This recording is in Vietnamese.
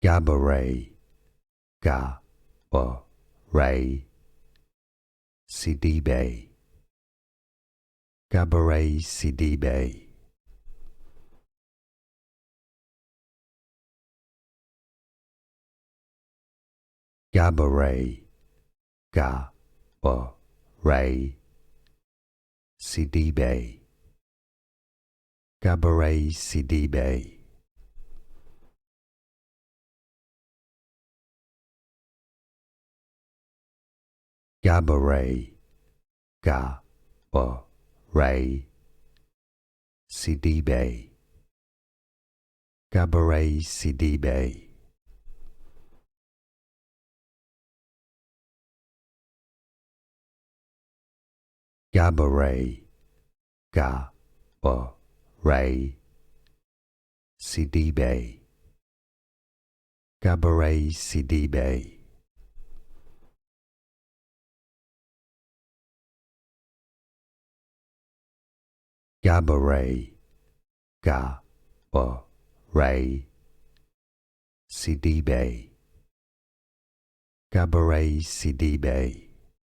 Gabourey Gabourey Sidibe Gabourey Sidibe Gabourey Gabourey Sidibe Gabourey Sidibe Gabourey Gabourey Sidibe Gabourey Sidibe Gabourey Gabourey Sidibe Gabourey Sidibe Gabourey Gabourey Sidibe Gabourey Sidibe